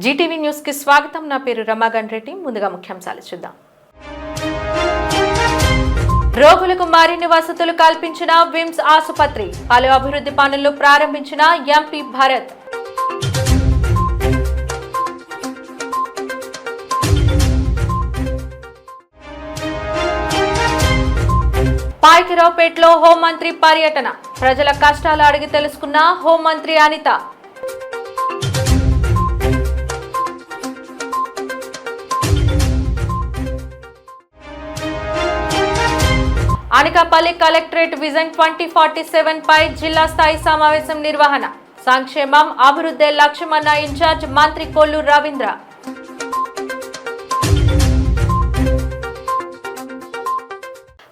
Zee TV news కి స్వాగతం. నా పేరు రమాగన్ రెడ్డి. ముందుగా ముఖ్యాంశాలు చూద్దాం. రోగులకు మరిన్ని వసతులు కల్పించిన విమ్స్ ఆసుపత్రి, పలు అభివృద్ధి పనులు ప్రారంభించిన ఎంపీ భరత్. పాయకిరావుపేటలో హోంమంత్రి పర్యటన, ప్రజల కష్టాలు అడిగి తెలుసుకున్న హోంమంత్రి అనిత. అనకాపల్లి కలెక్టరేట్ విజన్ 2047 పై జిల్లా స్థాయి సమావేశం నిర్వహణ, సంక్షేమం అభివృద్ధి లక్ష్యమన్న ఇన్ఛార్జ్ మంత్రి కొల్లు రవీంద్ర.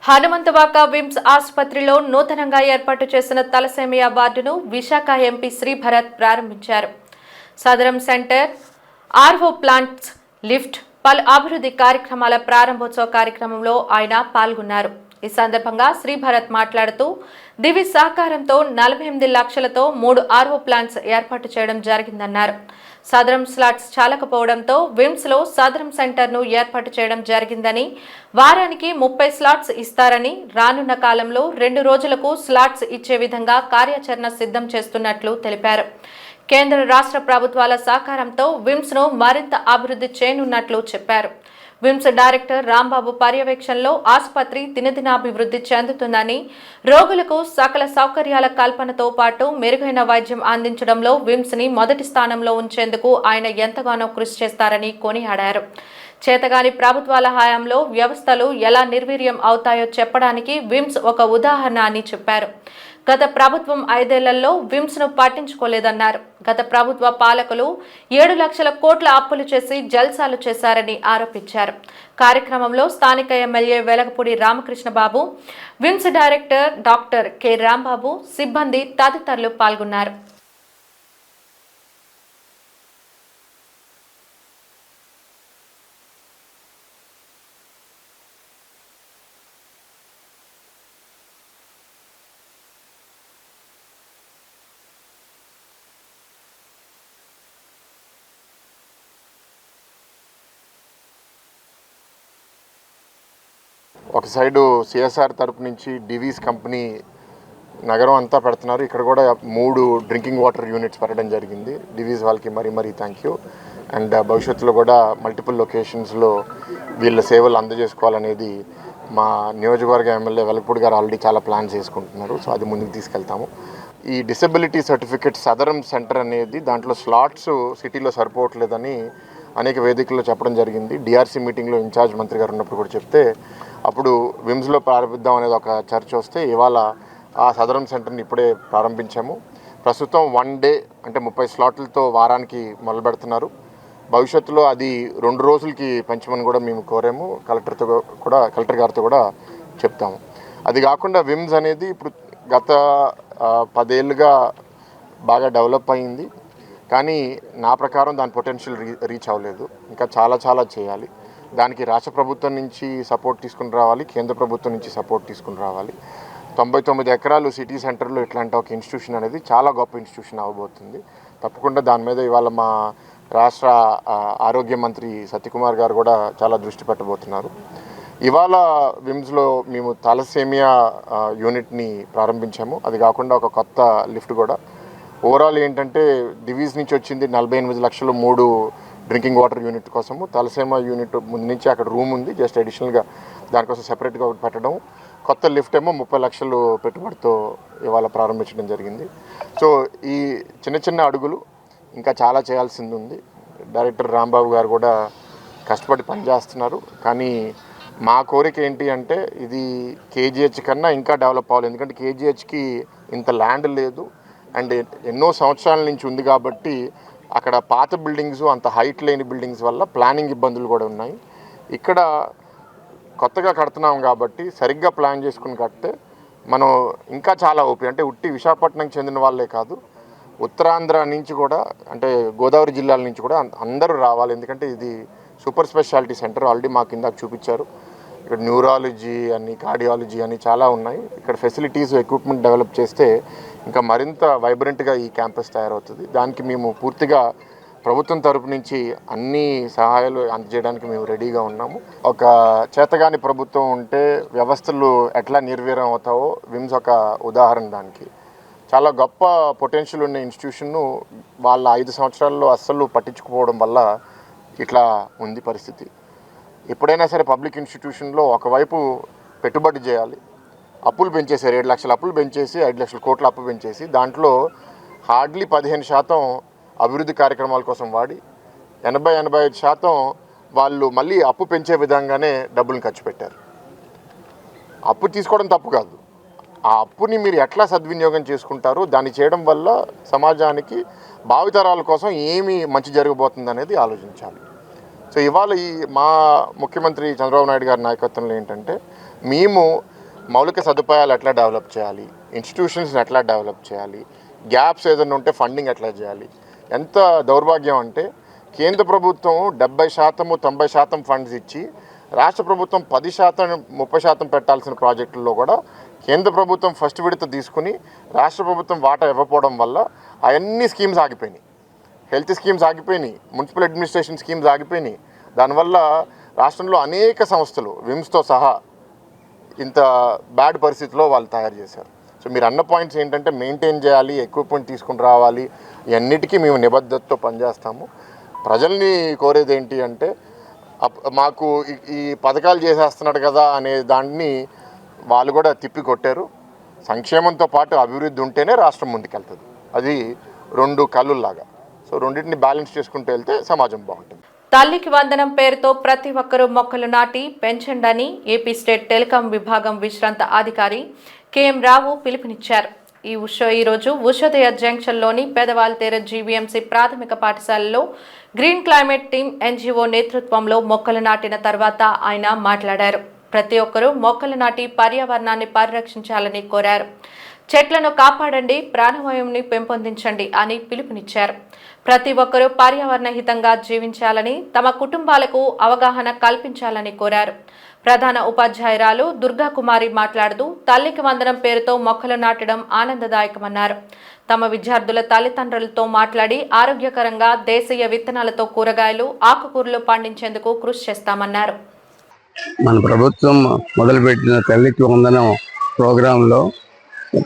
హనుమంతవాక విమ్స్ ఆసుపత్రిలో నూతనంగా ఏర్పాటు చేసిన తలసేమియా వార్డును విశాఖ ఎంపీ శ్రీ భరత్ ప్రారంభించారు. సదరం సెంటర్, ఆర్వో ప్లాంట్స్, లిఫ్ట్, పలు అభివృద్ధి కార్యక్రమాల ప్రారంభోత్సవ కార్యక్రమంలో ఆయన పాల్గొన్నారు. ఈ సందర్భంగా శ్రీ భరత్ మాట్లాడుతూ దివి సహకారంతో 48 లక్షలతో 3 ఆర్వో ప్లాంట్స్ ఏర్పాటు చేయడం జరిగిందన్నారు. సదరం స్లాట్స్ చాలకపోవడంతో విమ్స్ లో సదరం సెంటర్ ను ఏర్పాటు చేయడం జరిగిందని, వారానికి 30 స్లాట్స్ ఇస్తారని, రానున్న కాలంలో 2 రోజులకు స్లాట్స్ ఇచ్చే విధంగా కార్యాచరణ సిద్ధం చేస్తున్నట్లు తెలిపారు. కేంద్ర రాష్ట్ర ప్రభుత్వాల సహకారంతో విమ్స్ ను మరింత అభివృద్ధి చేయనున్నట్లు చెప్పారు. విమ్స్ డైరెక్టర్ రాంబాబు పర్యవేక్షణలో ఆసుపత్రి దినదినాభివృద్ధి చెందుతుందని, రోగులకు సకల సౌకర్యాల కల్పనతో పాటు మెరుగైన వైద్యం అందించడంలో విమ్స్ ని మొదటి స్థానంలో ఉంచేందుకు ఆయన ఎంతగానో కృషి చేస్తారని కొనియాడారు. చేతగాని ప్రభుత్వాల హయాంలో వ్యవస్థలు ఎలా నిర్వీర్యం అవుతాయో చెప్పడానికి విమ్స్ ఒక ఉదాహరణ అని చెప్పారు. గత ప్రభుత్వం 5 ఏళ్లలో విమ్స్ ను పట్టించుకోలేదన్నారు. గత ప్రభుత్వ పాలకులు 7 లక్షల కోట్ల అప్పులు చేసి జల్సాలు చేశారని ఆరోపించారు. కార్యక్రమంలో స్థానిక MLA Velagapudi Ramakrishnababu, VIMS director doctor K Rambabu, సిబ్బంది తదితరులు పాల్గొన్నారు. ఒక సైడు సిఎస్ఆర్ తరపు నుంచి డివీస్ కంపెనీ నగరం అంతా పెడుతున్నారు. ఇక్కడ కూడా 3 డ్రింకింగ్ వాటర్ యూనిట్స్ పెట్టడం జరిగింది. డివీస్ వాళ్ళకి మరీ థ్యాంక్ యూ. అండ్ భవిష్యత్తులో కూడా మల్టిపుల్ లొకేషన్స్లో వీళ్ళ సేవలు అందజేసుకోవాలనేది మా నియోజకవర్గ ఎమ్మెల్యే వెలగపూడి గారు ఆల్రెడీ చాలా ప్లాన్స్ చేసుకుంటున్నారు. సో అది ముందుకు తీసుకెళ్తాము. ఈ డిసెబిలిటీ సర్టిఫికేట్ సదరం సెంటర్ అనేది దాంట్లో స్లాట్స్ సిటీలో సరిపోవట్లేదని అనేక వేదికల్లో చెప్పడం జరిగింది. డిఆర్సీ మీటింగ్లో ఇన్ఛార్జ్ మంత్రి గారు ఉన్నప్పుడు కూడా చెప్తే అప్పుడు విమ్స్లో ప్రారంభిద్దాం అనేది ఒక చర్చ వస్తే ఇవాళ ఆ సదరం సెంటర్ని ఇప్పుడే ప్రారంభించాము. ప్రస్తుతం 1 డే అంటే 30 స్లాట్లతో వారానికి మొదలు పెడుతున్నారు. భవిష్యత్తులో అది 2 రోజులకి పెంచమని కూడా మేము కోరాము. కలెక్టర్ గారితో కూడా చెప్తాము. అది కాకుండా విమ్స్ అనేది ఇప్పుడు గత 10 ఏళ్ళుగా బాగా డెవలప్ అయింది. కానీ నా ప్రకారం దాని పొటెన్షియల్ రీచ్ అవ్వలేదు. ఇంకా చాలా చేయాలి. దానికి రాష్ట్ర ప్రభుత్వం నుంచి సపోర్ట్ తీసుకుని రావాలి, కేంద్ర ప్రభుత్వం నుంచి సపోర్ట్ తీసుకుని రావాలి. 99 ఎకరాలు సిటీ సెంటర్లో ఇట్లాంటి ఒక ఇన్స్టిట్యూషన్ అనేది చాలా గొప్ప ఇన్స్టిట్యూషన్ అవ్వబోతుంది. తప్పకుండా దాని మీద ఇవాళ మా రాష్ట్ర ఆరోగ్య మంత్రి సత్యకుమార్ గారు కూడా చాలా దృష్టి పెట్టబోతున్నారు. ఇవాళ విమ్స్లో మేము తలసేమియా యూనిట్ని ప్రారంభించాము. అది కాకుండా ఒక కొత్త లిఫ్ట్ కూడా. ఓవరాల్ ఏంటంటే డివీస్ నుంచి వచ్చింది 48 లక్షలు 3 డ్రింకింగ్ వాటర్ యూనిట్ కోసము. తలసేమ యూనిట్ ముందు నుంచి అక్కడ రూమ్ ఉంది, జస్ట్ అడిషనల్గా దానికోసం సెపరేట్గా ఒకటి పెట్టడం. కొత్త లిఫ్ట్ ఏమో 30 లక్షలు పెట్టుబడితో ఇవాళ ప్రారంభించడం జరిగింది. సో ఈ చిన్న అడుగులు ఇంకా చాలా చేయాల్సింది ఉంది. డైరెక్టర్ రాంబాబు గారు కూడా కష్టపడి పనిచేస్తున్నారు. కానీ మా కోరిక ఏంటి అంటే ఇది కేజీహెచ్ కన్నా ఇంకా డెవలప్ అవ్వాలి. ఎందుకంటే కేజీహెచ్కి ఇంత ల్యాండ్ లేదు అండ్ ఎన్నో సంవత్సరాల నుంచి ఉంది కాబట్టి అక్కడ పాత బిల్డింగ్స్ అంత హైట్ లేని బిల్డింగ్స్ వల్ల ప్లానింగ్ ఇబ్బందులు కూడా ఉన్నాయి. ఇక్కడ కొత్తగా కడుతున్నాం కాబట్టి సరిగ్గా ప్లాన్ చేసుకుని కడితే మనం ఇంకా చాలా ఓపీ అంటే ఉట్టి విశాఖపట్నంకి చెందిన వాళ్ళే కాదు, ఉత్తరాంధ్ర నుంచి కూడా అంటే గోదావరి జిల్లాల నుంచి కూడా అందరూ రావాలి. ఎందుకంటే ఇది సూపర్ స్పెషాలిటీ సెంటర్. ఆల్రెడీ మాకు ఇందాక చూపించారు. ఇక్కడ న్యూరాలజీ అని, కార్డియాలజీ అని చాలా ఉన్నాయి. ఇక్కడ ఫెసిలిటీస్, ఎక్విప్మెంట్ డెవలప్ చేస్తే ఇంకా మరింత వైబ్రెంట్గా ఈ క్యాంపస్ తయారవుతుంది. దానికి మేము పూర్తిగా ప్రభుత్వం తరపు నుంచి అన్ని సహాయాలు అందజేయడానికి మేము రెడీగా ఉన్నాము. ఒక చేతగాని ప్రభుత్వం ఉంటే వ్యవస్థలు ఎట్లా నిర్వీర్యం అవుతావో విమ్స్ ఒక ఉదాహరణ. దానికి చాలా గొప్ప పొటెన్షియల్ ఉన్న ఇన్స్టిట్యూషన్ను వాళ్ళ 5 సంవత్సరాల్లో అస్సలు పట్టించుకోవడం వల్ల ఇట్లా ఉంది పరిస్థితి. ఎప్పుడైనా సరే పబ్లిక్ ఇన్స్టిట్యూషన్లో ఒకవైపు పెట్టుబడి చేయాలి, అప్పులు పెంచేశారు, 7 లక్షల అప్పులు పెంచేసి 5 లక్షల కోట్ల అప్పు పెంచేసి దాంట్లో హార్డ్లీ 15% అభివృద్ధి కార్యక్రమాల కోసం వాడి 80-85% వాళ్ళు మళ్ళీ అప్పు పెంచే విధంగానే డబ్బులను ఖర్చు పెట్టారు. అప్పు తీసుకోవడం తప్పు కాదు, ఆ అప్పుని మీరు ఎట్లా సద్వినియోగం చేసుకుంటారో దాన్ని చేయడం వల్ల సమాజానికి భావితరాల కోసం ఏమి మంచి జరగబోతుంది అనేది ఆలోచించాలి. సో ఇవాళ మా ముఖ్యమంత్రి చంద్రబాబు నాయుడు గారి నాయకత్వంలో ఏంటంటే మేము మౌలిక సదుపాయాలు ఎట్లా డెవలప్ చేయాలి, ఇన్స్టిట్యూషన్స్ని ఎట్లా డెవలప్ చేయాలి, గ్యాప్స్ ఏదైనా ఉంటే ఫండింగ్ ఎట్లా చేయాలి. ఎంత దౌర్భాగ్యం అంటే కేంద్ర ప్రభుత్వం 70%, 90% ఫండ్స్ ఇచ్చి రాష్ట్ర ప్రభుత్వం 10%, 30% పెట్టాల్సిన ప్రాజెక్టుల్లో కూడా కేంద్ర ప్రభుత్వం ఫస్ట్ విడత తీసుకుని రాష్ట్ర ప్రభుత్వం వాటా ఇవ్వకపోవడం వల్ల అవన్నీ స్కీమ్స్ ఆగిపోయినాయి. హెల్త్ స్కీమ్స్ ఆగిపోయినాయి, మున్సిపల్ అడ్మినిస్ట్రేషన్ స్కీమ్స్ ఆగిపోయినాయి. దానివల్ల రాష్ట్రంలో అనేక సంస్థలు విమ్స్తో సహా ఇంత బ్యాడ్ పరిస్థితిలో వాళ్ళు తయారు చేశారు. సో మీరు అన్న పాయింట్స్ ఏంటంటే మెయింటైన్ చేయాలి, ఎక్విప్మెంట్ తీసుకుని రావాలి, ఇవన్నిటికీ మేము నిబద్ధతతో పనిచేస్తాము. ప్రజల్ని కోరేది ఏంటి అంటే మాకు ఈ పథకాలు చేసేస్తున్నాడు కదా అనే దాన్ని వాళ్ళు కూడా తిప్పి కొట్టారు. సంక్షేమంతో పాటు అభివృద్ధి ఉంటేనే రాష్ట్రం ముందుకెళ్తుంది. అది 2 కళ్ళులాగా. సో రెండింటిని బ్యాలెన్స్ చేసుకుంటూ వెళ్తే సమాజం బాగుంటుంది. తల్లికి వందనం పేరుతో ప్రతి ఒక్కరూ మొక్కలు నాటి పెంచండని ఏపీ స్టేట్ టెలికాం విభాగం విశ్రాంత అధికారి కెఎం రావు పిలుపునిచ్చారు. ఈరోజు ఉషోదయ జంక్షన్లోని పెదవాల్తేర జీవీఎంసీ ప్రాథమిక పాఠశాలలో గ్రీన్ క్లైమేట్ టీమ్ ఎన్జీఓ నేతృత్వంలో మొక్కలు నాటిన తర్వాత ఆయన మాట్లాడారు. ప్రతి ఒక్కరూ మొక్కలు నాటి పర్యావరణాన్ని పరిరక్షించాలని కోరారు. చెట్లను కాపాడండి, ప్రాణవాయువుని పెంపొందించండి అని పిలుపునిచ్చారు. ప్రతి ఒక్కరూ పర్యావరణ హితంగా జీవించాలని, తమ కుటుంబాలకు అవగాహన కల్పించాలని కోరారు. ప్రధాన ఉపాధ్యాయురాలు దుర్గాకుమారి మాట్లాడుతూ తల్లికి వందనం పేరుతో మొక్కలు నాటడం ఆనందదాయకమన్నారు. తమ విద్యార్థుల తల్లిదండ్రులతో మాట్లాడి ఆరోగ్యకరంగా దేశీయ విత్తనాలతో కూరగాయలు, ఆకుకూరలు పండించేందుకు కృషి చేస్తామన్నారు. మన ప్రభుత్వం మొదలుపెట్టిన తల్లికి వందనం ప్రోగ్రాంలో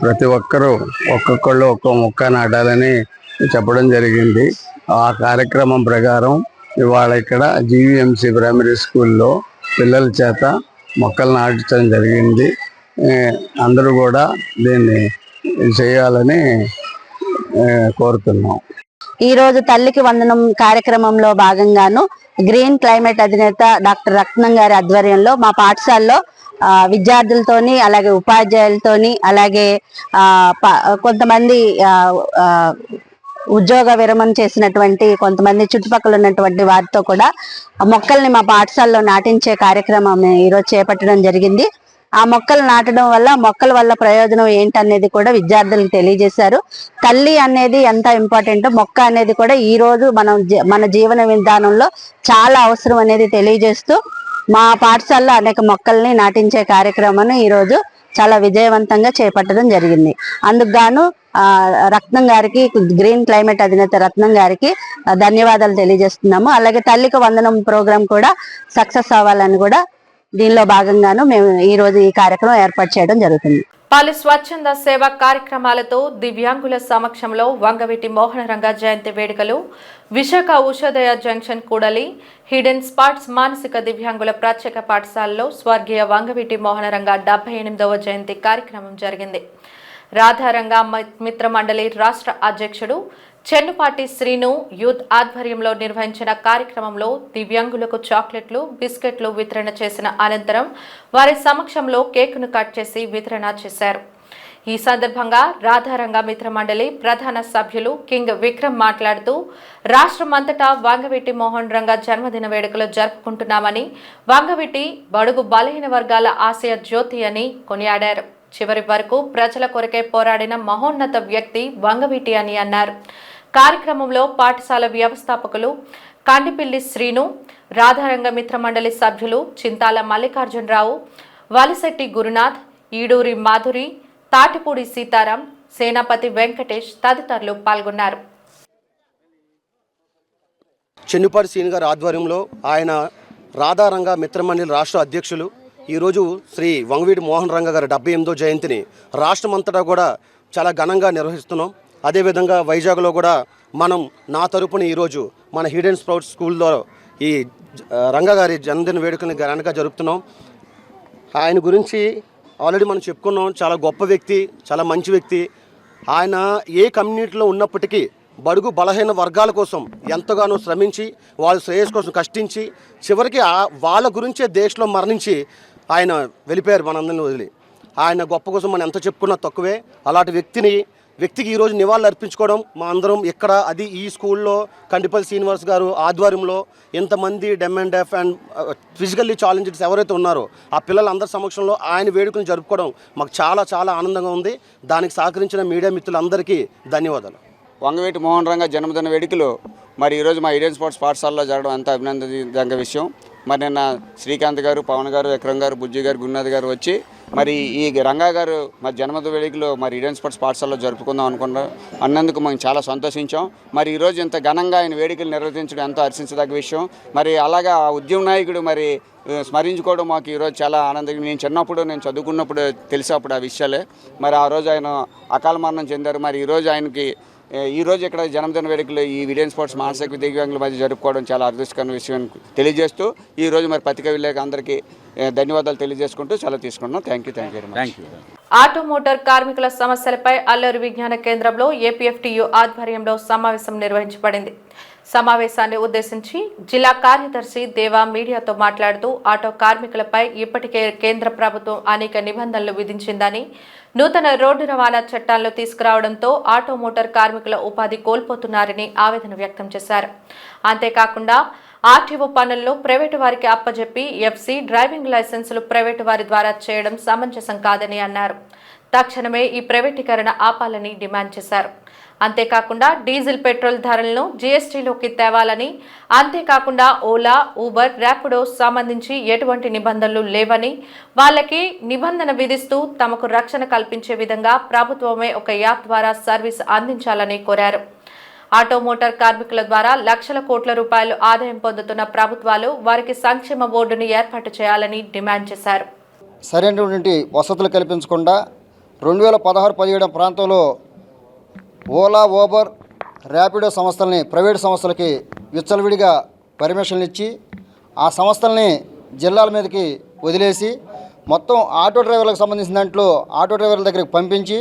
ప్రతి ఒక్కరూ ఒక్కొక్కళ్ళు ఒక్కో మొక్క నాటాలని చెప్పడం జరిగింది. ఆ కార్యక్రమం ప్రకారం ఇవాళ ఇక్కడ జీవీఎంసీ ప్రైమరీ స్కూల్లో పిల్లల చేత మొక్కలు నాటడం జరిగింది. అందరూ కూడా దీన్ని చేయాలని కోరుతున్నాం. ఈరోజు తల్లికి వందనం కార్యక్రమంలో భాగంగాను గ్రీన్ క్లైమేట్ అధినేత డాక్టర్ రత్నం గారి ఆధ్వర్యంలో మా పాఠశాలలో విద్యార్థులతోని, అలాగే ఉపాధ్యాయులతోని, అలాగే కొంతమంది ఉద్యోగ విరమణ చేసినటువంటి కొంతమంది చుట్టుపక్కల ఉన్నటువంటి వారితో కూడా మొక్కల్ని మా పాఠశాలలో నాటించే కార్యక్రమం ఈరోజు చేపట్టడం జరిగింది. ఆ మొక్కలు నాటడం వల్ల మొక్కల వల్ల ప్రయోజనం ఏంటనేది కూడా విద్యార్థులకు తెలియజేశారు. తల్లి అనేది ఎంత ఇంపార్టెంట్, మొక్క అనేది కూడా ఈ రోజు మన జీవన విధానంలో చాలా అవసరం అనేది తెలియజేస్తూ మా పాఠశాలలో అనేక మొక్కల్ని నాటించే కార్యక్రమాన్ని ఈరోజు చాలా విజయవంతంగా చేపట్టడం జరిగింది. అందుకు గాను రత్నం గారికి, గ్రీన్ క్లైమేట్ అధినేత రత్నం గారికి ధన్యవాదాలు తెలియజేస్తున్నాము. అలాగే తల్లికి వందనం ప్రోగ్రాం కూడా సక్సెస్ అవ్వాలని కూడా దీనిలో భాగంగాను మేము ఈ రోజు ఈ కార్యక్రమం ఏర్పాటు చేయడం జరుగుతుంది. పలు స్వచ్ఛంద సేవా కార్యక్రమాలతో దివ్యాంగుల సమక్షంలో వంగవీటి మోహనరంగ జయంతి వేడుకలు విశాఖ ఉషోదయ జంక్షన్ కూడలి హిడెన్ స్పాట్స్ మానసిక దివ్యాంగుల ప్రత్యేక పాఠశాలలో స్వర్గీయ వంగవీటి మోహనరంగ 78వ జయంతి కార్యక్రమం జరిగింది. రాధారంగ మిత్ర మండలి రాష్ట్ర అధ్యక్షుడు చెన్నుపాటి శ్రీను యూత్ ఆధ్వర్యంలో నిర్వహించిన కార్యక్రమంలో దివ్యాంగులకు చాక్లెట్లు, బిస్కెట్లు వితరణ చేసిన అనంతరం వారి సమక్షంలో కేకును కట్ చేసి వితరణ చేశారు. ఈ సందర్భంగా రాధారంగ మిత్ర మండలి ప్రధాన సభ్యులు కింగ్ విక్రమ్ మాట్లాడుతూ రాష్ట్రమంతటా వంగవీటి మోహన్ రంగ జన్మదిన వేడుకలు జరుపుకుంటున్నామని, వంగవీటి బడుగు బలహీన వర్గాల ఆశయ జ్యోతి అని కొనియాడారు. చివరి వరకు ప్రజల కొరకే పోరాడిన మహోన్నత వ్యక్తి వంగవీటి అని అన్నారు. కార్యక్రమంలో పాఠశాల వ్యవస్థాపకులు కండిపిల్లి శ్రీను, రాధారంగ మిత్ర మండలి సభ్యులు చింతాల మల్లికార్జునరావు, వలిశెట్టి గురునాథ్, ఈడూరి మాధురి, తాటిపూడి సీతారాం, సేనాపతి వెంకటేష్ తదితరులు పాల్గొన్నారు. చెన్నుపాటి శ్రీని గారి ఆధ్వర్యంలో ఆయన రాధారంగ మిత్రమండలి రాష్ట్ర అధ్యక్షులు ఈరోజు శ్రీ వంగవీటి మోహన్ రంగ గారి 78వ జయంతిని రాష్ట్రమంతటా కూడా చాలా ఘనంగా నిర్వహిస్తున్నాం. అదేవిధంగా వైజాగ్లో కూడా మనం నా తరపున ఈరోజు మన హిడెన్ స్ప్రౌట్స్ స్కూల్లో ఈ రంగ గారి జన్మదిన వేడుకని ఘనంగా జరుపుతున్నాం. ఆయన గురించి ఆల్రెడీ మనం చెప్పుకున్నాం. చాలా గొప్ప వ్యక్తి, చాలా మంచి వ్యక్తి. ఆయన ఏ కమ్యూనిటీలో ఉన్నప్పటికీ బడుగు బలహీన వర్గాల కోసం ఎంతగానో శ్రమించి వాళ్ళ శ్రేయస్ కోసం కష్టించి చివరికి వాళ్ళ గురించే దేశంలో మరణించి ఆయన వెళ్ళిపోయారు మనందరిని వదిలి. ఆయన గొప్ప కోసం మనం ఎంత చెప్పుకున్నా తక్కువే. అలాంటి వ్యక్తికి ఈరోజు నివాళులు అర్పించుకోవడం మా అందరం ఇక్కడ, అది ఈ స్కూల్లో కండిపల్లి శ్రీనివాస్ గారు ఆధ్వర్యంలో ఇంతమంది dumb and deaf and physically challenges ఎవరైతే ఉన్నారో ఆ పిల్లలందరి సమక్షంలో ఆయన వేడుకను జరుపుకోవడం మాకు చాలా చాలా ఆనందంగా ఉంది. దానికి సహకరించిన మీడియా మిత్రులందరికీ ధన్యవాదాలు. వంగవీటి మోహన్ రంగ జన్మదిన వేడుకలు మరి ఈరోజు మా హిడెన్ స్పోర్ట్స్ పాఠశాలలో జరగడం అంత అభినందనీయ విషయం. మరి నిన్న శ్రీకాంత్ గారు, పవన్ గారు, విక్రమ్ గారు, బుజ్జి గారు, గురునాథ్ గారు వచ్చి మరి ఈ రంగా గారు మరి జన్మదిన వేడుకలు మరి హిడెన్ స్పోర్ట్స్ పాఠశాలలో జరుపుకుందాం అన్నందుకు మేము చాలా సంతోషించాం. మరి ఈరోజు ఇంత ఘనంగా ఆయన వేడుకలు నిర్వహించడం ఎంతో హర్షించదగ్గ విషయం. మరి అలాగా ఉద్యమ నాయకుడు మరి స్మరించుకోవడం మాకు ఈరోజు చాలా ఆనందంగా. నేను చిన్నప్పుడు నేను చదువుకున్నప్పుడు తెలిసినప్పుడు ఆ విషయాలే. మరి ఆ రోజు ఆయన అకాల మరణం చెందారు. మరి ఈరోజు ఇక్కడ జన్మదిన వేడుకలు ఈ హిడెన్ స్పోర్ట్స్ మానసిక దివ్యాంగుల మధ్య జరుపుకోవడం చాలా అదృష్టకరమైన విషయం తెలియజేస్తూ ఈరోజు మరి పత్రికా విలేకరులకు అందరికీ ధన్యవాదాలు తెలియజేసుకుంటూ చాలా తీసుకుంటున్నాం. Thank you very much. Auto motor కార్మికుల సమస్యలపై అల్లూరి విజ్ఞాన కేంద్రంలో ఏపీఎఫ్టీయూ ఆధ్వర్యంలో సమావేశం నిర్వహించబడింది. సమావేశాన్ని ఉద్దేశించి జిల్లా కార్యదర్శి దేవా మీడియాతో మాట్లాడుతూ ఆటో కార్మికులపై ఇప్పటికే కేంద్ర ప్రభుత్వం అనేక నిబంధనలు విధించిందని, నూతన రోడ్డు రవాణా చట్టాలను తీసుకురావడంతో ఆటోమోటార్ కార్మికుల ఉపాధి కోల్పోతున్నారని ఆవేదన వ్యక్తం చేశారు. అంతేకాకుండా ఆర్టీఓ పనులను ప్రైవేటు వారికి అప్పజెప్పి ఎఫ్సీ, డ్రైవింగ్ లైసెన్సులు ప్రైవేటు వారి ద్వారా చేయడం సమంజసం కాదని అన్నారు. తక్షణమే ఈ ప్రైవేటీకరణ ఆపాలని డిమాండ్ చేశారు. అంతేకాకుండా డీజిల్, పెట్రోల్ ధరలను జీఎస్టీలోకి తేవాలని, అంతేకాకుండా ఓలా, ఊబర్, ర్యాపిడో సంబంధించి ఎటువంటి నిబంధనలు లేవని, వాళ్ళకి నిబంధన విధిస్తూ తమకు రక్షణ కల్పించే విధంగా ప్రభుత్వమే ఒక యాప్ ద్వారా సర్వీస్ అందించాలని కోరారు. ఆటోమోటార్ కార్మికుల ద్వారా లక్షల కోట్ల రూపాయలు ఆదాయం పొందుతున్న ప్రభుత్వాలు వారికి సంక్షేమ బోర్డును ఏర్పాటు చేయాలని డిమాండ్ చేశారు. సరైనటువంటి వసతులు కల్పించకుండా 2016-17 ప్రాంతంలో ఓలా, ఊబర్, ర్యాపిడో సంస్థల్ని ప్రైవేటు సంస్థలకి విచ్చలవిడిగా పర్మిషన్లు ఇచ్చి ఆ సంస్థల్ని జిల్లాల మీదకి వదిలేసి మొత్తం ఆటో డ్రైవర్లకు సంబంధించిన దాంట్లో ఆటో డ్రైవర్ల దగ్గరికి పంపించి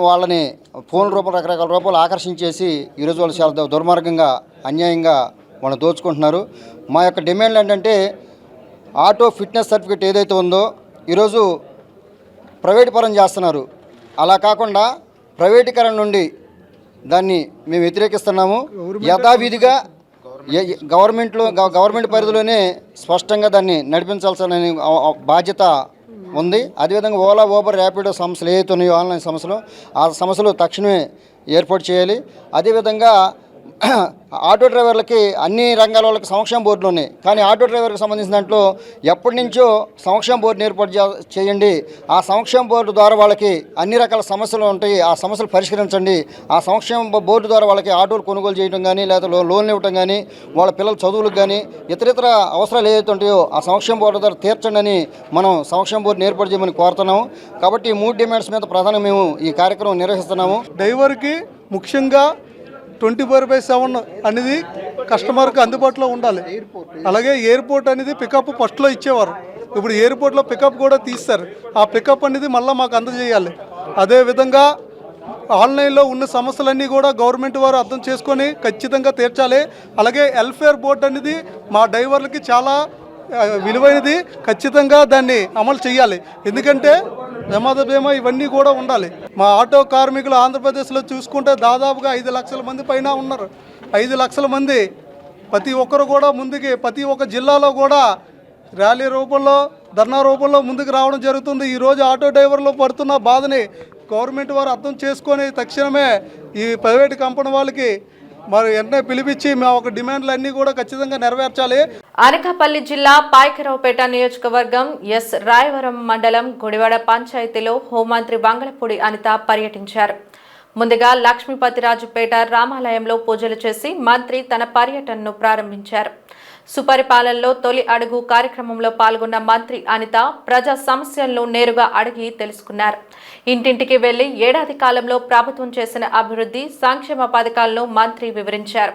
వాళ్ళని ఫోన్ రూపం రకరకాల రూపాయలు ఆకర్షించేసి ఈరోజు వాళ్ళు చాలా దుర్మార్గంగా, అన్యాయంగా వాళ్ళు దోచుకుంటున్నారు. మా యొక్క డిమాండ్ ఏంటంటే ఆటో ఫిట్నెస్ సర్టిఫికేట్ ఏదైతే ఉందో ఈరోజు ప్రైవేట్ పరం చేస్తున్నారు. అలా కాకుండా ప్రైవేటీకరణ నుండి దాన్ని మేము వ్యతిరేకిస్తున్నాము. యథావిధిగా గవర్నమెంట్ పరిధిలోనే స్పష్టంగా దాన్ని నడిపించాల్సిన బాధ్యత ఉంది. అదేవిధంగా ఓలా, ఊబర్, ర్యాపిడో సంస్థలు ఏవైతే ఉన్నాయో ఆన్లైన్ సంస్థలు, ఆ సంస్థలు తక్షణమే ఏర్పాటు చేయాలి. అదేవిధంగా ఆటో డ్రైవర్లకి అన్ని రంగాల వాళ్ళకి సంక్షేమ బోర్డులు ఉన్నాయి. కానీ ఆటో డ్రైవర్కి సంబంధించిన దాంట్లో ఎప్పటి నుంచో సంక్షేమ బోర్డుని ఏర్పాటు చేయండి. ఆ సంక్షేమ బోర్డు ద్వారా వాళ్ళకి అన్ని రకాల సమస్యలు ఉంటాయి, ఆ సమస్యలు పరిష్కరించండి. ఆ సంక్షేమ బోర్డు ద్వారా వాళ్ళకి ఆటోలు కొనుగోలు చేయడం కానీ, లేదా లోన్లు ఇవ్వడం కానీ, వాళ్ళ పిల్లల చదువులకు కానీ, ఇతర అవసరాలు ఏవైతే ఉంటాయో ఆ సంక్షేమ బోర్డు ద్వారా తీర్చండి అని మనం సంక్షేమ బోర్డుని ఏర్పాటు చేయమని కోరుతున్నాము. కాబట్టి ఈ 3 డిమాండ్స్ మీద ప్రధానంగా మేము ఈ కార్యక్రమం నిర్వహిస్తున్నాము. డ్రైవర్కి ముఖ్యంగా 24/7 అనేది కస్టమర్కి అందుబాటులో ఉండాలి. అలాగే ఎయిర్పోర్ట్ అనేది పికప్ ఫస్ట్లో ఇచ్చేవారు, ఇప్పుడు ఎయిర్పోర్ట్లో పికప్ కూడా తీస్తారు. ఆ పికప్ అనేది మళ్ళీ మాకు అందజేయాలి. అదేవిధంగా ఆన్లైన్లో ఉన్న సమస్యలన్నీ కూడా గవర్నమెంట్ వారు అర్థం చేసుకొని ఖచ్చితంగా తీర్చాలి. అలాగే వెల్ఫేర్ బోర్డు అనేది మా డ్రైవర్లకి చాలా విలువైనది, ఖచ్చితంగా దాన్ని అమలు చేయాలి. ఎందుకంటే ప్రమాద బీమా ఇవన్నీ కూడా ఉండాలి. మా ఆటో కార్మికులు ఆంధ్రప్రదేశ్లో చూసుకుంటే దాదాపుగా 5 లక్షల మంది పైన ఉన్నారు. 5 లక్షల మంది ప్రతి ఒక్కరు కూడా ముందుకి, ప్రతి ఒక్క జిల్లాలో కూడా ర్యాలీ రూపంలో, ధర్నా రూపంలో ముందుకు రావడం జరుగుతుంది. ఈరోజు ఆటో డ్రైవర్లు పడుతున్న బాధని గవర్నమెంట్ వారు అర్థం చేసుకొని తక్షణమే ఈ ప్రైవేట్ కంపెనీ వాళ్ళకి మరి వెంటనే పిలిపించి మా ఒక డిమాండ్లు అన్నీ కూడా ఖచ్చితంగా నెరవేర్చాలి. అనకాపల్లి జిల్లా పాయకరావుపేట నియోజకవర్గం ఎస్ రాయవరం మండలం గుడివాడ పంచాయతీలో హోంమంత్రి వంగలపూడి అనిత పర్యటించారు. ముందుగా లక్ష్మీపతిరాజుపేట రామాలయంలో పూజలు చేసి మంత్రి తన పర్యటనను ప్రారంభించారు. సుపరిపాలనలో తొలి అడుగు కార్యక్రమంలో పాల్గొన్న మంత్రి అనిత ప్రజా సమస్యలను నేరుగా అడిగి తెలుసుకున్నారు. ఇంటింటికి వెళ్లి ఏడాది కాలంలో ప్రభుత్వం చేసిన అభివృద్ధి సంక్షేమ పథకాలను మంత్రి వివరించారు.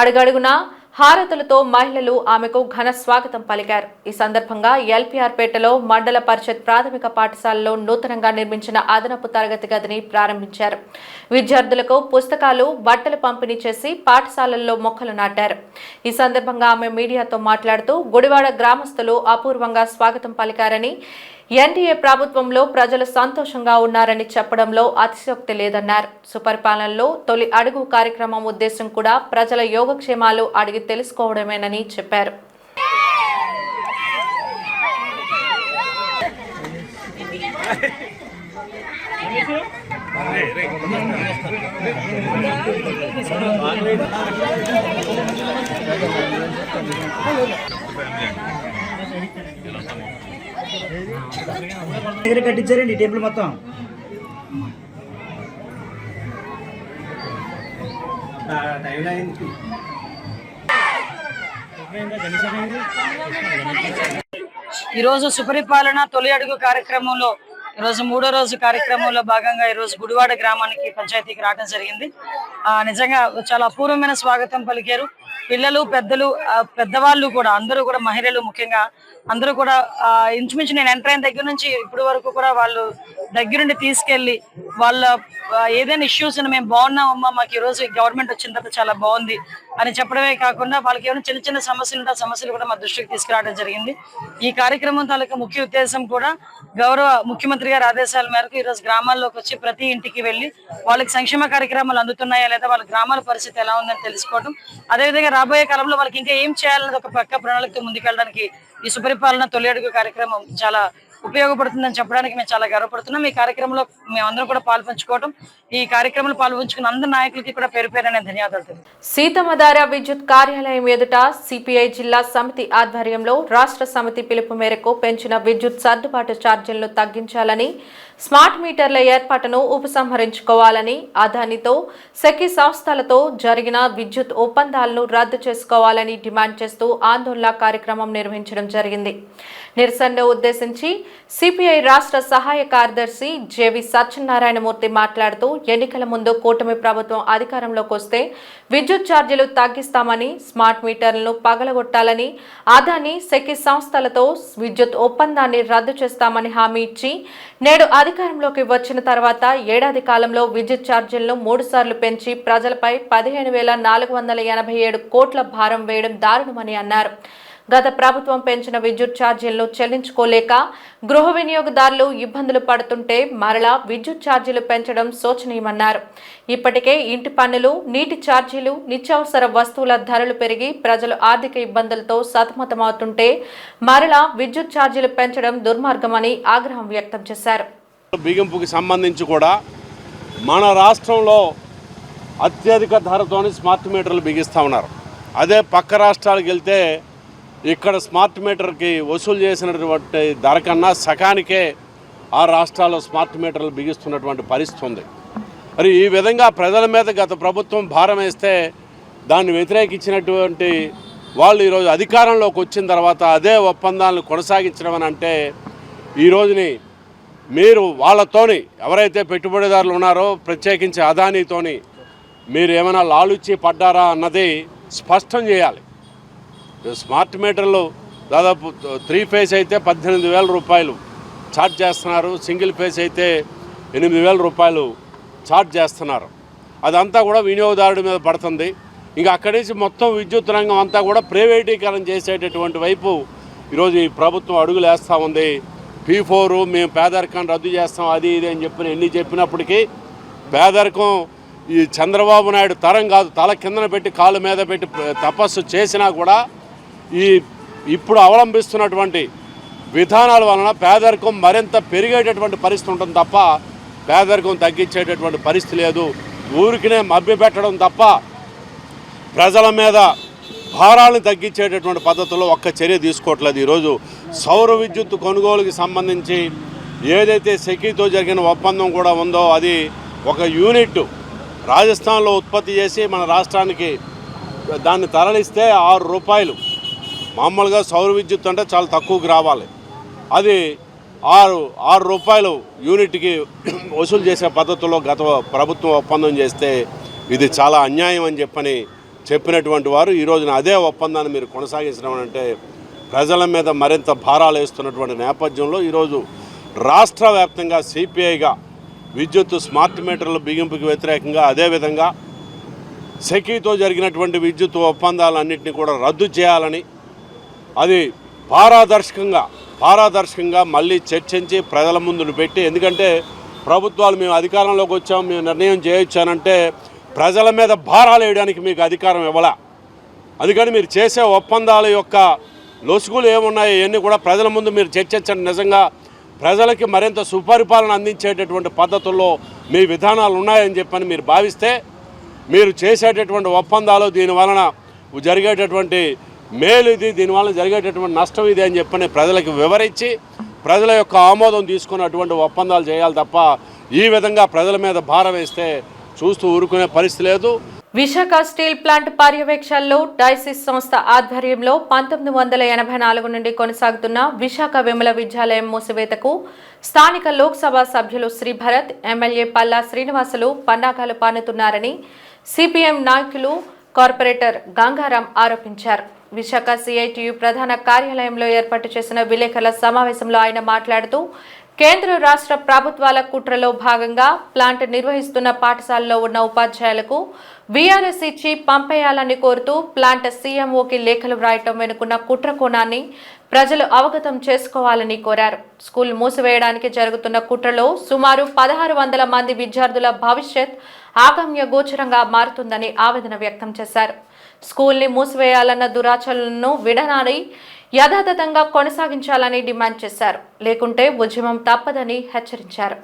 అడుగడుగునా హారతులతో మహిళలు ఆమెకు ఘన స్వాగతం పలికారు. ఈ సందర్భంగా ఎల్పీఆర్ పేటలో మండల పరిషత్ ప్రాథమిక పాఠశాలలో నూతనంగా నిర్మించిన అదనపు తరగతి గదిని ప్రారంభించారు. విద్యార్థులకు పుస్తకాలు, బట్టలు పంపిణీ చేసి పాఠశాలల్లో మొక్కలు నాటారు. ఈ సందర్భంగా ఆమె మీడియాతో మాట్లాడుతూ గుడివాడ గ్రామస్తులు అపూర్వంగా స్వాగతం పలికారని, ఎన్డీఏ ప్రభుత్వంలో ప్రజలు సంతోషంగా ఉన్నారని చెప్పడంలో అతిశయోక్తి లేదన్నారు. సుపరిపాలనలో తొలి అడుగు కార్యక్రమం ఉద్దేశం కూడా ప్రజల యోగక్షేమాలు అడిగి తెలుసుకోవడమేనని చెప్పారు. దగ్గర కట్టించారండి టేబుల్ మొత్తం. ఈరోజు సుపరిపాలన తొలి అడుగు కార్యక్రమంలో ఈరోజు 3వ రోజు కార్యక్రమంలో భాగంగా ఈరోజు గుడివాడ గ్రామానికి పంచాయతీకి రావడం జరిగింది. నిజంగా చాలా అపూర్వమైన స్వాగతం పలికారు. పిల్లలు, పెద్దలు, పెద్దవాళ్ళు కూడా అందరూ కూడా, మహిళలు ముఖ్యంగా అందరూ కూడా ఇంచుమించు నేను ఎంటర్ అయిన దగ్గర నుంచి ఇప్పటి వరకు కూడా వాళ్ళు దగ్గరుండి తీసుకెళ్లి వాళ్ళ ఏదైనా ఇష్యూస్ మేము బాగున్నామమ్మా, మాకు ఈరోజు గవర్నమెంట్ వచ్చిన తర్వాత చాలా బాగుంది అని చెప్పడమే కాకుండా వాళ్ళకి ఏమైనా చిన్న చిన్న సమస్యలు ఉంటే ఆ సమస్యలు కూడా మా దృష్టికి తీసుకురావడం జరిగింది. ఈ కార్యక్రమం తాలూకా ముఖ్య ఉద్దేశం కూడా గౌరవ ముఖ్యమంత్రి గారి ఆదేశాల మేరకు ఈరోజు గ్రామాల్లోకి వచ్చి ప్రతి ఇంటికి వెళ్లి వాళ్ళకి సంక్షేమ కార్యక్రమాలు అందుతున్నాయా లేదా, వాళ్ళ గ్రామాల పరిస్థితి ఎలా ఉందని తెలుసుకోవడం, అదేవిధంగా రాబోయే కాలంలో వాళ్ళకి ఇంకా ఏం చేయాలనేది ఒక పక్క ప్రణాళికతో ముందుకెళ్ళడానికి ఈ సుపరిపాలన తొలి అడుగు కార్యక్రమం చాలా ఉపయోగపడుతుందని చెప్పడానికి మేము చాలా గర్వపడుతున్నాం. ఈ కార్యక్రమంలో మేమందరం కూడా పాల్పంచుకోవడం, ఈ కార్యక్రమంలో పాల్పంచుకున్న అందరు నాయకులకి కూడా పేరు పేరున ధన్యవాదాలు. సీతమ్మధార విద్యుత్ కార్యాలయం ఎదుట సిపిఐ జిల్లా సమితి ఆధ్వర్యంలో రాష్ట్ర సమితి పిలుపు మేరకు పెంచిన విద్యుత్ సర్దుబాటు ఛార్జీలను తగ్గించాలని, స్మార్ట్ మీటర్ల ఏర్పాటును ఉపసంహరించుకోవాలని, అదానితో సెకీ సంస్థలతో జరిగిన విద్యుత్ ఒప్పందాలను రద్దు చేసుకోవాలని డిమాండ్ చేస్తూ ఆందోళన కార్యక్రమం నిర్వహించడం జరిగింది. నిరసనను ఉద్దేశించి సిపిఐ రాష్ట్ర సహాయ కార్యదర్శి జేవి సత్యనారాయణమూర్తి మాట్లాడుతూ, ఎన్నికల ముందు కూటమి ప్రభుత్వం అధికారంలోకి వస్తే విద్యుత్ ఛార్జీలు తగ్గిస్తామని, స్మార్ట్ మీటర్లను పగలగొట్టాలని, అదాని సెకీ సంస్థలతో విద్యుత్ ఒప్పందాన్ని రద్దు చేస్తామని హామీ ఇచ్చి నేడు అధికారంలోకి వచ్చిన తర్వాత ఏడాది కాలంలో విద్యుత్ ఛార్జీలను 3 సార్లు పెంచి ప్రజలపై 15,487 కోట్ల భారం వేయడం దారుణమని అన్నారు. గత ప్రభుత్వం పెంచిన విద్యుత్ ఛార్జీలను చెల్లించుకోలేక గృహ వినియోగదారులు ఇబ్బందులు పడుతుంటే మరలా విద్యుత్ ఛార్జీలు పెంచడం శోచనీయమన్నారు. ఇప్పటికే ఇంటి పన్నులు, నీటి ఛార్జీలు, నిత్యావసర వస్తువుల ధరలు పెరిగి ప్రజలు ఆర్థిక ఇబ్బందులతో సతమతమవుతుంటే మరలా విద్యుత్ ఛార్జీలు పెంచడం దుర్మార్గమని ఆగ్రహం వ్యక్తం చేశారు. బిగింపుకి సంబంధించి కూడా మన రాష్ట్రంలో అత్యధిక ధరతోని స్మార్ట్ మీటర్లు బిగిస్తూ ఉన్నారు. అదే పక్క రాష్ట్రాలకు వెళ్తే ఇక్కడ స్మార్ట్ మీటర్కి వసూలు చేసినటువంటి ధర కన్నా సకానికే ఆ రాష్ట్రాల్లో స్మార్ట్ మీటర్లు బిగిస్తున్నటువంటి పరిస్థితి ఉంది. మరి ఈ విధంగా ప్రజల మీద గత ప్రభుత్వం భారం వేస్తే దాన్ని వ్యతిరేకించినటువంటి వాళ్ళు ఈరోజు అధికారంలోకి వచ్చిన తర్వాత అదే ఒప్పందాలను కొనసాగించడం అని అంటే, ఈ రోజుని మీరు వాళ్ళతోని ఎవరైతే పెట్టుబడిదారులు ఉన్నారో ప్రత్యేకించి అదానీతోని మీరు ఏమైనా లాలుచి పడ్డారా అన్నది స్పష్టం చేయాలి. స్మార్ట్ మీటర్లు దాదాపు 3 ఫేజ్ అయితే 18,000 రూపాయలు ఛార్జ్ చేస్తున్నారు, సింగిల్ ఫేజ్ అయితే 8,000 రూపాయలు ఛార్జ్ చేస్తున్నారు. అదంతా కూడా వినియోగదారుడి మీద పడుతుంది. ఇంకా అక్కడి నుంచి మొత్తం విద్యుత్ రంగం అంతా కూడా ప్రైవేటీకరణ చేసేటటువంటి వైపు ఈరోజు ఈ ప్రభుత్వం అడుగులు వేస్తూ ఉంది. P4 మేము పేదరికాన్ని రద్దు చేస్తాం, అది ఇది అని ఎన్ని చెప్పినప్పటికీ పేదరికం ఈ చంద్రబాబు నాయుడు తరం కాదు. తల కిందన పెట్టి కాలు మీద పెట్టి తపస్సు చేసినా కూడా ఇప్పుడు అవలంబిస్తున్నటువంటి విధానాల వలన పేదరికం మరింత పెరిగేటటువంటి పరిస్థితి ఉంటుంది తప్ప పేదరికం తగ్గించేటటువంటి పరిస్థితి లేదు. ఊరికినే మభ్యపెట్టడం తప్ప ప్రజల మీద భారాలను తగ్గించేటటువంటి పద్ధతుల్లో ఒక్క చర్య తీసుకోవట్లేదు. ఈరోజు సౌర విద్యుత్ కొనుగోలుకి సంబంధించి ఏదైతే సెకీతో జరిగిన ఒప్పందం కూడా ఉందో అది ఒక యూనిట్ రాజస్థాన్లో ఉత్పత్తి చేసి మన రాష్ట్రానికి దాన్ని తరలిస్తే 6 రూపాయలు. మామూలుగా సౌర విద్యుత్ అంటే చాలా తక్కువకి రావాలి, అది 6 రూపాయలు యూనిట్కి వసూలు చేసే పద్ధతిలో గత ప్రభుత్వం ఒప్పందం చేస్తే ఇది చాలా అన్యాయం అని చెప్పినటువంటి వారు ఈ రోజున అదే ఒప్పందాన్ని మీరు కొనసాగించడం అంటే ప్రజల మీద మరింత భారాలు వేస్తున్నటువంటి నేపథ్యంలో ఈరోజు రాష్ట్ర వ్యాప్తంగా సిపిఐగా విద్యుత్ స్మార్ట్ మీటర్ల బిగింపుకి వ్యతిరేకంగా, అదేవిధంగా సెకీతో జరిగినటువంటి విద్యుత్ ఒప్పందాలన్నింటినీ కూడా రద్దు చేయాలని, అది పారదర్శకంగా మళ్ళీ చర్చించి ప్రజల ముందు పెట్టి, ఎందుకంటే ప్రభుత్వాలు మేము అధికారంలోకి వచ్చాం, మేము నిర్ణయం చేయొచ్చానంటే ప్రజల మీద భారాలు వేయడానికి మీకు అధికారం ఇవ్వాల. అందుకని మీరు చేసే ఒప్పందాల యొక్క లొసుగులు ఏమున్నాయో ఇవన్నీ కూడా ప్రజల ముందు మీరు చర్చించండి. నిజంగా ప్రజలకి మరింత సుపరిపాలన అందించేటటువంటి పద్ధతుల్లో మీ విధానాలు ఉన్నాయని చెప్పని మీరు భావిస్తే, మీరు చేసేటటువంటి ఒప్పందాలు దీనివలన జరిగేటటువంటి మేలు ఇది, దీనివల్ల జరిగేటటువంటి నష్టం ఇది అని చెప్పని ప్రజలకు వివరించి ప్రజల యొక్క ఆమోదం తీసుకున్నటువంటి ఒప్పందాలు చేయాలి తప్ప ఈ విధంగా ప్రజల మీద భారం వేస్తే చూస్తూ ఊరుకునే పరిస్థితి లేదు. విశాఖ స్టీల్ ప్లాంట్ పర్యవేక్షణలో డైసిస్ సంస్థ ఆధ్వర్యంలో 1984 నుండి కొనసాగుతున్న విశాఖ విమల విద్యాలయం మూసివేతకు స్థానిక లోక్సభ సభ్యులు శ్రీభరత్, ఎమ్మెల్యే పల్లా శ్రీనివాసులు పన్నాగాలు పానుతున్నారని సిపిఎం నాయకులు కార్పొరేటర్ గంగారాం ఆరోపించారు. విశాఖ సిఐటియు ప్రధాన కార్యాలయంలో ఏర్పాటు చేసిన విలేకరుల సమావేశంలో ఆయన మాట్లాడుతూ, కేంద్ర రాష్ట్ర ప్రభుత్వాల కుట్రలో భాగంగా ప్లాంట్ నిర్వహిస్తున్న పాఠశాలలో ఉన్న ఉపాధ్యాయులకు వీఆర్ఎస్ ఇచ్చి పంపేయాలని కోరుతూ ప్లాంట్ సీఎంఓకి లేఖలు వ్రాయటం వెనుకున్న కుట్ర కోణాన్ని ప్రజలు అవగతం చేసుకోవాలని కోరారు. స్కూల్ మూసివేయడానికి జరుగుతున్న కుట్రలో సుమారు 1600 మంది విద్యార్థుల భవిష్యత్ ఆగమ్య గోచరంగా మారుతుందని ఆవేదన వ్యక్తం చేశారు. స్కూల్ని మూసివేయాలన్న దురాచరణను విడనాడి యథాతథంగా కొనసాగించాలని డిమాండ్ చేశారు. లేకుంటే ఉద్యమం తప్పదని హెచ్చరించారు.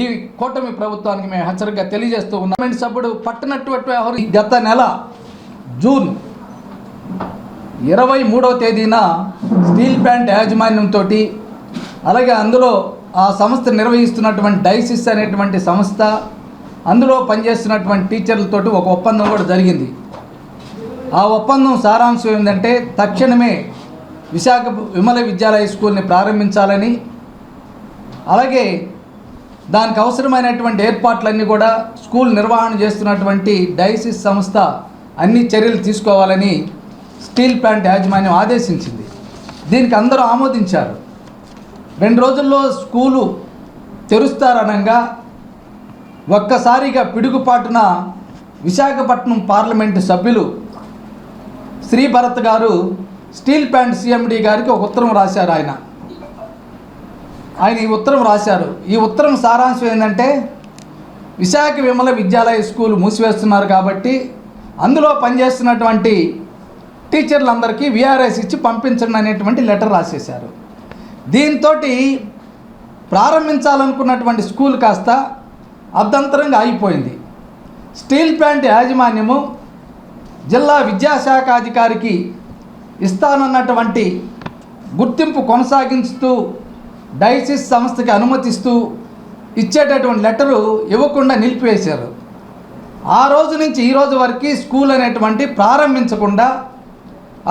ఈ కూటమి ప్రభుత్వానికి మేము హెచ్చరికగా తెలియజేస్తూ ఉన్నాం. సభ్యుడు పట్టనటువంటి వ్యవహారం గత నెల జూన్ 23వ తేదీన స్టీల్ ప్లాంట్ యాజమాన్యంతో, అలాగే అందులో ఆ సంస్థ నిర్వహిస్తున్నటువంటి డైసిస్ అనేటువంటి సంస్థ, అందులో పనిచేస్తున్నటువంటి టీచర్లతోటి ఒక ఒప్పందం కూడా జరిగింది. ఆ ఒప్పందం సారాంశం ఏంటంటే తక్షణమే విశాఖ విమల విద్యాలయ స్కూల్ని ప్రారంభించాలని, అలాగే దానికి అవసరమైనటువంటి ఏర్పాట్లన్నీ కూడా స్కూల్ నిర్వహణ చేస్తున్నటువంటి డైసిస్ సంస్థ అన్ని చర్యలు తీసుకోవాలని స్టీల్ ప్లాంట్ యాజమాన్యం ఆదేశించింది. దీనికి అందరూ ఆమోదించారు. 2 రోజుల్లో స్కూలు తెరుస్తారనగా ఒక్కసారిగా పిడుగుపాటున విశాఖపట్నం పార్లమెంటు సభ్యులు శ్రీభరత్ గారు స్టీల్ ప్లాంట్ సిఎండి గారికి ఒక ఉత్తరం రాశారు. ఆయన ఈ ఉత్తరం రాశారు. ఈ ఉత్తరం సారాంశం ఏంటంటే, విశాఖ విమల విద్యాలయ స్కూల్ మూసివేస్తున్నారు కాబట్టి అందులో పనిచేస్తున్నటువంటి టీచర్లందరికీ వీఆర్ఎస్ ఇచ్చి పంపించండి అనేటువంటి లెటర్ రాసేశారు. దీంతో ప్రారంభించాలనుకున్నటువంటి స్కూల్ కాస్త అర్ధంతరంగా ఆగిపోయింది. స్టీల్ ప్లాంట్ యాజమాన్యము జిల్లా విద్యాశాఖ అధికారికి ఇస్తానన్నటువంటి గుర్తింపు కొనసాగిస్తూ డైసిస్ సంస్థకి అనుమతిస్తూ ఇచ్చేటటువంటి లెటరు ఇవ్వకుండా నిలిపివేశారు. ఆ రోజు నుంచి ఈ రోజు వరకు స్కూల్ అనేటువంటి ప్రారంభించకుండా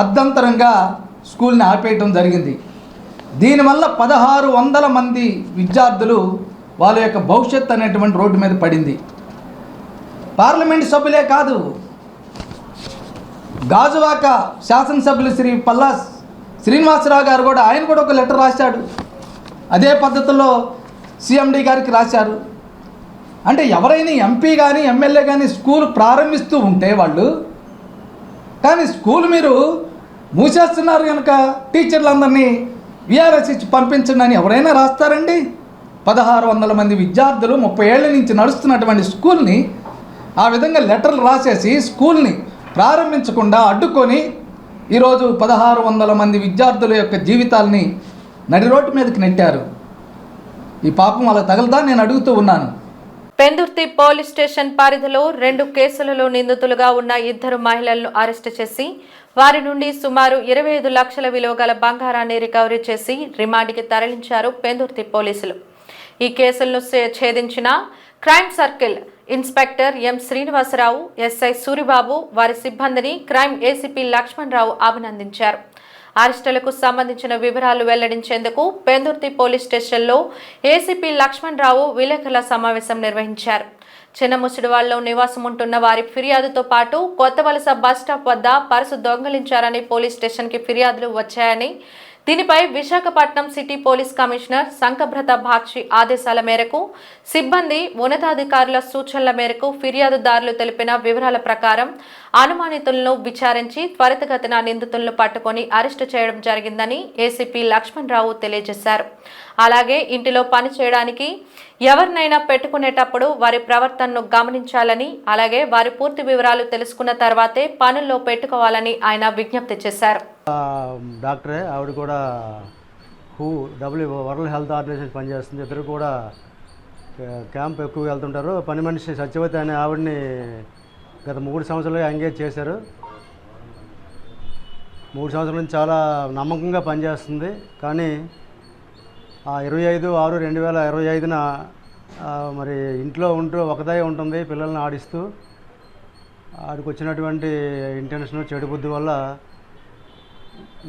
అర్ధంతరంగా స్కూల్ని ఆపేయటం జరిగింది. దీనివల్ల 1600 మంది విద్యార్థులు వాళ్ళ యొక్క భవిష్యత్తు అనేటువంటి రోడ్డు మీద పడింది. పార్లమెంటు సభ్యులే కాదు, గాజువాక శాసనసభ్యులు శ్రీ పల్లా శ్రీనివాసరావు గారు కూడా, ఆయన కూడా ఒక లెటర్ రాశాడు. అదే పద్ధతిలో సిఎండి గారికి రాశారు. అంటే ఎవరైనా ఎంపీ కానీ ఎమ్మెల్యే కానీ స్కూల్ ప్రారంభిస్తూ ఉంటే వాళ్ళు, కానీ స్కూల్ మీరు మూసేస్తున్నారు కనుక టీచర్లందరినీ వీఆర్ఎస్ ఇచ్చి పంపించండి అని ఎవరైనా రాస్తారండి? 1600 మంది విద్యార్థులు 30 ఏళ్ళ నుంచి నడుస్తున్నటువంటి స్కూల్ని ఆ విధంగా లెటర్లు రాసేసి స్కూల్ని ప్రారంభించకుండా అడ్డుకొని ఈరోజు 1600 మంది విద్యార్థుల యొక్క జీవితాలని నడి రోడ్డు మీదకి నెట్టారు. ఈ పాపం అలా తగలదా నేను అడుగుతూ ఉన్నాను. పెందుర్తి పోలీస్ స్టేషన్ పరిధిలో 2 కేసులలో నిందితులుగా ఉన్న 2 మహిళలను అరెస్టు చేసి వారి నుండి సుమారు 25 లక్షల విలువ గల బంగారాన్ని రికవరీ చేసి రిమాండ్కి తరలించారు పెందుర్తి పోలీసులు. ఈ కేసులను ఛేదించిన క్రైమ్ సర్కిల్ ఇన్స్పెక్టర్ ఎం శ్రీనివాసరావు, ఎస్ఐ సూరిబాబు, వారి సిబ్బందిని క్రైమ్ ఏసీపీ లక్ష్మణరావు అభినందించారు. అరెస్టులకు సంబంధించిన వివరాలు వెల్లడించేందుకు పెందుర్తి పోలీస్ స్టేషన్లో ఏసీపీ లక్ష్మణరావు విలేకరుల సమావేశం నిర్వహించారు. చిన్నముసిడివాడలో నివాసం ఉంటున్న వారి ఫిర్యాదుతో పాటు కొత్తవలస బస్టాప్ వద్ద పర్సు దొంగిలించారని పోలీస్ స్టేషన్కి ఫిర్యాదులు వచ్చాయని, దీనిపై Visakhapatnam city police commissioner Shankhabrata Bagchi ఆదేశాల మేరకు సిబ్బంది ఉన్నతాధికారుల సూచనల మేరకు ఫిర్యాదుదారులు తెలిపిన వివరాల ప్రకారం అనుమానితులను విచారించి త్వరితగతిన నిందితులను పట్టుకొని అరెస్టు చేయడం జరిగిందని ఏసీపీ లక్ష్మణరావు తెలియజేశారు. అలాగే ఇంటిలో పని చేయడానికి ఎవరినైనా పెట్టుకునేటప్పుడు వారి ప్రవర్తనను గమనించాలని, అలాగే వారి పూర్తి వివరాలు తెలుసుకున్న తర్వాతే పనుల్లో పెట్టుకోవాలని ఆయన విజ్ఞప్తి చేశారు. డాక్టరే ఆవిడ కూడా వరల్డ్ హెల్త్ ఆర్గనైజేషన్ పనిచేస్తుంది. ఇద్దరు కూడా క్యాంప్ ఎక్కువ వెళ్తుంటారు. పని మనిషి సత్యవతి అనే ఆవిడని గత 3 సంవత్సరాలుగా ఎంగేజ్ చేశారు. 3 సంవత్సరాల నుంచి చాలా నమ్మకంగా పనిచేస్తుంది. కానీ 25/6/2025న మరి ఇంట్లో ఉంటూ ఒకదే ఉంటుంది, పిల్లల్ని ఆడిస్తూ. ఆడికి వచ్చినటువంటి ఇంటెన్షన్ చెడు బుద్ధి వల్ల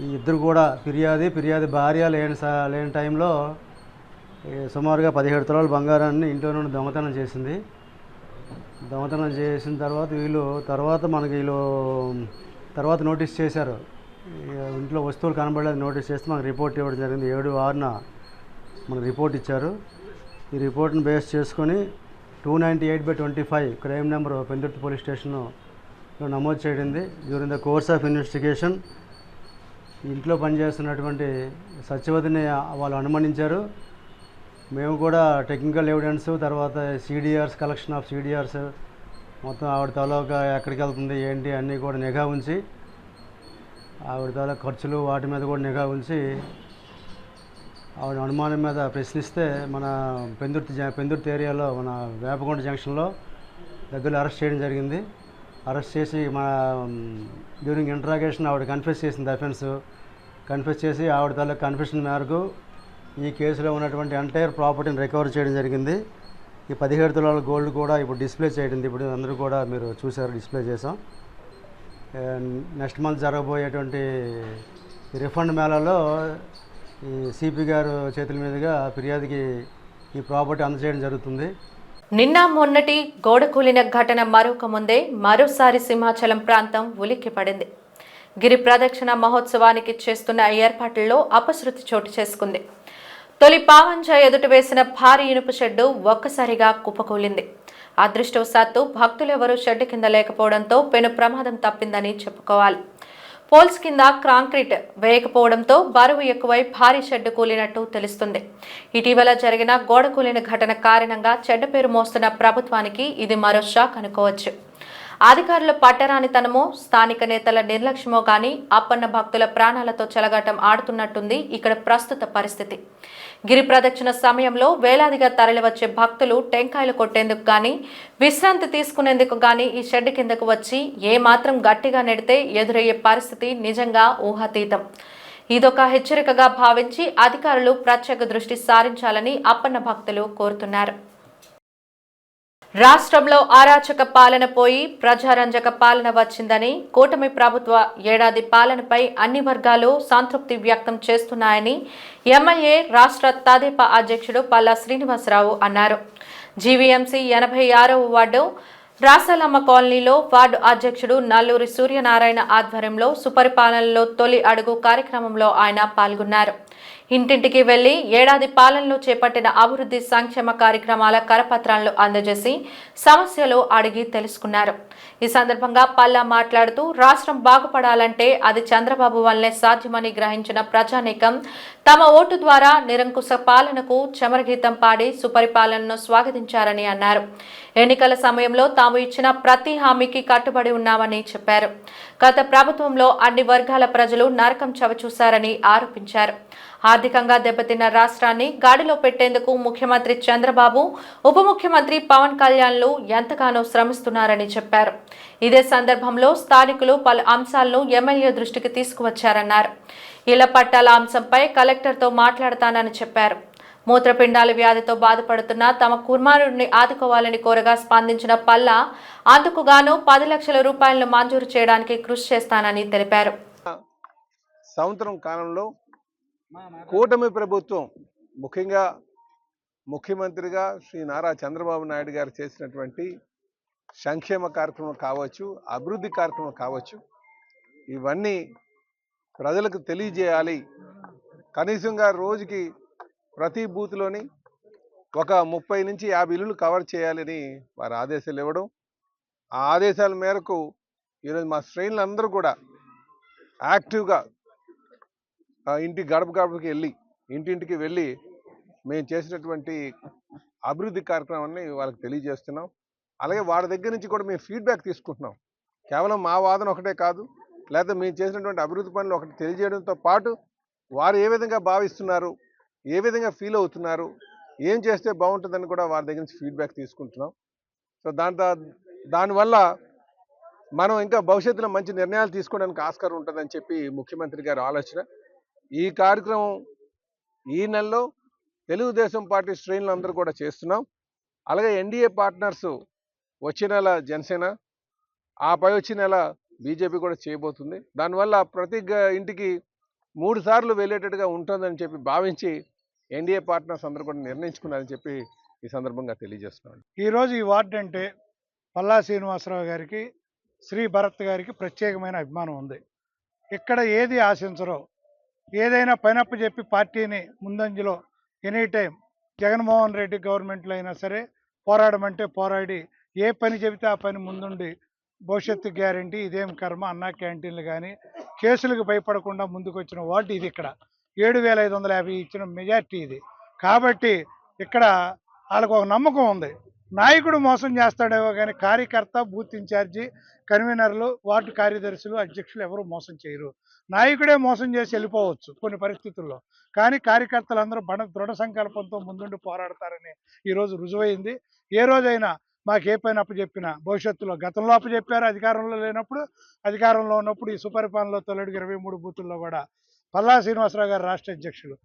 ఈ ఇద్దరు కూడా ఫిర్యాది భార్య లేని టైంలో సుమారుగా 17 తులాల బంగారాన్ని ఇంట్లో నుండి దొంగతనం చేసింది. దొంగతనం చేసిన తర్వాత తర్వాత నోటీస్ చేశారు. ఇంట్లో వస్తువులు కనబడలేదు నోటీస్ చేస్తే మనకు రిపోర్ట్ ఇవ్వడం జరిగింది. 7/6న మనకు రిపోర్ట్ ఇచ్చారు. ఈ రిపోర్ట్ని బేస్ చేసుకొని 298/25 క్రైమ్ నెంబర్ పెందుర్తి పోలీస్ స్టేషన్లో నమోదు చేయడింది. During the course of investigation ఇంట్లో పనిచేస్తున్నటువంటి సత్యవతిని వాళ్ళు అనుమానించారు. మేము కూడా టెక్నికల్ ఎవిడెన్స్, తర్వాత కలెక్షన్ ఆఫ్ సిడిఆర్స్ మొత్తం ఆవిడ తాలూకా ఎక్కడికి వెళ్తుంది ఏంటి అన్నీ కూడా నిఘా ఉంచి, ఆవిడ తాలూకా ఖర్చులు వాటి మీద కూడా నిఘా ఉంచి ఆవిడ అనుమానం మీద ప్రశ్నిస్తే మన పెందుర్తి ఏరియాలో మన వేపకొండ జంక్షన్లో దగ్గరలో అరెస్ట్ చేయడం జరిగింది. అరెస్ట్ చేసి డ్యూరింగ్ ఇంట్రాగేషన్ ఆవిడ కన్ఫెస్ చేసింది. కన్ఫెస్ చేసి ఆవిడ తాలూకా కన్ఫెషన్ మేరకు ఈ కేసులో ఉన్నటువంటి ఎంటైర్ ప్రాపర్టీని రికవర్ చేయడం జరిగింది. ఈ 17 తులాల గోల్డ్ కూడా ఇప్పుడు డిస్ప్లే చేయడం, ఇప్పుడు అందరూ కూడా మీరు చూసారు, డిస్ప్లే చేసాం. నెక్స్ట్ మంత్ జరగబోయేటువంటి రిఫండ్ మేళాలో ఈ సిపి గారు చేతుల మీదుగా ఫిర్యాదుకి ఈ ప్రాపర్టీ అందజేయడం జరుగుతుంది. నిన్న మొన్నటి గోడ కూలిన ఘటన మరొక ముందే మరోసారి సింహాచలం ప్రాంతం ఉలిక్కిపడింది. గిరి ప్రదక్షిణ మహోత్సవానికి చేస్తున్న ఏర్పాట్లలో అపశృతి చోటు చేసుకుంది. తొలి పావంజ ఎదుట వేసిన భారీ ఇనుప షెడ్డు ఒక్కసారిగా కుప్పకూలింది. అదృష్టవశాత్తు భక్తులెవరూ షెడ్డు కింద లేకపోవడంతో పెను ప్రమాదం తప్పిందని చెప్పుకోవాలి. పోల్స్ కింద కాంక్రీట్ వేయకపోవడంతో బరువు ఎక్కువై భారీ షెడ్డు కూలినట్టు తెలుస్తుంది. ఇటీవల జరిగిన గోడ కూలిన ఘటన కారణంగా చెడ్డ పేరు మోస్తున్న ప్రభుత్వానికి ఇది మరో షాక్ అనుకోవచ్చు. అధికారుల పట్టరానితనమో స్థానిక నేతల నిర్లక్ష్యమో గాని అప్పన్న భక్తుల ప్రాణాలతో చెలగాటం ఆడుతున్నట్టుంది ఇక్కడ ప్రస్తుత పరిస్థితి. గిరి ప్రదక్షిణ సమయంలో వేలాదిగా తరలివచ్చే భక్తులు టెంకాయలు కొట్టేందుకు గాని విశ్రాంతి తీసుకునేందుకు గాని ఈ షెడ్ కిందకు వచ్చి ఏమాత్రం గట్టిగా నెడితే ఎదురయ్యే పరిస్థితి నిజంగా ఊహాతీతం. ఇదొక హెచ్చరికగా భావించి అధికారులు ప్రత్యేక దృష్టి సారించాలని అప్పన్న భక్తులు కోరుతున్నారు. రాష్ట్రంలో అరాచక పాలన పోయి ప్రజారంజక పాలన వచ్చిందని, కూటమి ప్రభుత్వ ఏడాది పాలనపై అన్ని వర్గాలు సంతృప్తి వ్యక్తం చేస్తున్నాయని ఎమ్మెల్యే రాష్ట్ర తెదేపా అధ్యక్షుడు పల్లా శ్రీనివాసరావు అన్నారు. జీవీఎంసీ 86వ వార్డు రాసాలమ్మ కాలనీలో వార్డు అధ్యక్షుడు నల్లూరి సూర్యనారాయణ ఆధ్వర్యంలో సుపరిపాలనలో తొలి అడుగు కార్యక్రమంలో ఆయన పాల్గొన్నారు. ఇంటింటికి వెళ్లి ఏడాది పాలనలో చేపట్టిన అభివృద్ధి సంక్షేమ కార్యక్రమాల కరపత్రాలను అందజేసి సమస్యలు అడిగి తెలుసుకున్నారు. ఈ సందర్భంగా పల్లా మాట్లాడుతూ రాష్ట్రం బాగుపడాలంటే అది చంద్రబాబు వల్లే సాధ్యమని గ్రహించిన ప్రజానీకం తమ ఓటు ద్వారా నిరంకుశ పాలనకు చమరగీతం పాడి సుపరిపాలనను స్వాగతించారని అన్నారు. ఎన్నికల సమయంలో తాము ఇచ్చిన ప్రతి హామీకి కట్టుబడి ఉన్నామని చెప్పారు. గత ప్రభుత్వంలో అన్ని వర్గాల ప్రజలు నరకం చవిచూశారని ఆరోపించారు. ఆర్థికంగా దెబ్బతిన్న రాష్ట్రాన్ని గాడిలో పెట్టేందుకు ముఖ్యమంత్రి చంద్రబాబు, ఉప ముఖ్యమంత్రి పవన్ కళ్యాణ్లు ఎంతగానో శ్రమిస్తున్నారని చెప్పారు. ఇదే సందర్భంలో స్థానికులు పలు అంశాలను ఎమ్మెల్యే దృష్టికి తీసుకువచ్చారన్నారు. ఇళ్ల పట్టాల అంశంపై కలెక్టర్తో మాట్లాడతానని చెప్పారు. మూత్రపిండాల వ్యాధితో బాధపడుతున్న తమ కుమారుడిని ఆదుకోవాలని కోరగా స్పందించిన పల్లా అందుకు గాను 10 లక్షల రూపాయలను మంజూరు చేయడానికి కృషి చేస్తానని తెలిపారు. సంవత్సరం కాలంలో కూటమి ప్రభుత్వం ముఖ్యంగా ముఖ్యమంత్రిగా శ్రీ నారా చంద్రబాబు నాయుడు గారు చేసినటువంటి సంక్షేమ కార్యక్రమం కావచ్చు, అభివృద్ధి కార్యక్రమం కావచ్చు, ఇవన్నీ ప్రజలకు తెలియజేయాలి. కనీసంగా రోజుకి ప్రతి బూత్లోని ఒక 30 నుంచి 50 ఇల్లులు కవర్ చేయాలని వారు ఆదేశాలు ఇవ్వడం, ఆ ఆదేశాల మేరకు ఈరోజు మా శ్రేణులందరూ కూడా యాక్టివ్గా ఇంటి గడపకి వెళ్ళి ఇంటింటికి వెళ్ళి మేము చేసినటువంటి అభివృద్ధి కార్యక్రమాన్ని వాళ్ళకి తెలియజేస్తున్నాం. అలాగే వాళ్ళ దగ్గర నుంచి కూడా మేము ఫీడ్బ్యాక్ తీసుకుంటున్నాం. కేవలం మా వాదన ఒకటే కాదు, లేదా మేము చేసినటువంటి అభివృద్ధి పనులు ఒకటి తెలియజేయడంతో పాటు వారు ఏ విధంగా భావిస్తున్నారు, ఏ విధంగా ఫీల్ అవుతున్నారు, ఏం చేస్తే బాగుంటుందని కూడా వారి దగ్గర నుంచి ఫీడ్బ్యాక్ తీసుకుంటున్నాం. సో దానివల్ల మనం ఇంకా భవిష్యత్తులో మంచి నిర్ణయాలు తీసుకోవడానికి ఆస్కారం ఉంటుందని చెప్పి ముఖ్యమంత్రి గారి ఆలోచన. ఈ కార్యక్రమం ఈ నెలలో తెలుగుదేశం పార్టీ శ్రేణులందరూ కూడా చేస్తున్నాం. అలాగే ఎన్డీఏ పార్ట్నర్స్ వచ్చే నెల జనసేన, ఆ పై వచ్చే నెల బీజేపీ కూడా చేయబోతుంది. దానివల్ల ప్రతి ఇంటికి 3 సార్లు వెళ్ళేటట్టుగా ఉంటుందని చెప్పి భావించి ఎన్డీఏ పార్ట్నర్స్ అందరూ కూడా నిర్ణయించుకున్నారని చెప్పి ఈ సందర్భంగా తెలియజేస్తున్నాను. ఈరోజు ఈ వార్డు అంటే పల్లా శ్రీనివాసరావు గారికి, శ్రీ భరత్ గారికి ప్రత్యేకమైన అభిమానం ఉంది. ఇక్కడ ఏది ఆశించరో, ఏదైనా పైనప్పు చెప్పి పార్టీని ముందంజలో ఎనీ టైం జగన్మోహన్ రెడ్డి గవర్నమెంట్లో అయినా సరే పోరాడమంటే పోరాడి ఏ పని చెబితే ఆ పని ముందుండి భవిష్యత్తు గ్యారంటీ, ఇదేం కర్మ, అన్నా క్యాంటీన్లు కానీ కేసులకు భయపడకుండా ముందుకు వచ్చిన వార్డు ఇది. ఇక్కడ 7550 ఇచ్చిన మెజార్టీ ఇది. కాబట్టి ఇక్కడ వాళ్ళకు ఒక నమ్మకం ఉంది. నాయకుడు మోసం చేస్తాడేమో కానీ కార్యకర్త, బూత్ ఇన్ఛార్జి, కన్వీనర్లు, వార్డు కార్యదర్శులు, అధ్యక్షులు ఎవరు మోసం చేయరు. నాయకుడే మోసం చేసి వెళ్ళిపోవచ్చు కొన్ని పరిస్థితుల్లో, కానీ కార్యకర్తలందరూ దృఢ సంకల్పంతో ముందుండి పోరాడతారని ఈరోజు రుజువైంది. ఏ రోజైనా మాకు ఏ పైన అప్పచెప్పినా భవిష్యత్తులో, గతంలో అప్పచెప్పారు అధికారంలో లేనప్పుడు, అధికారంలో ఉన్నప్పుడు ఈ సుపరిపాలనలో తొలడికి 23 బూతుల్లో కూడా పల్లా శ్రీనివాసరావు గారు రాష్ట్ర అధ్యక్షులు,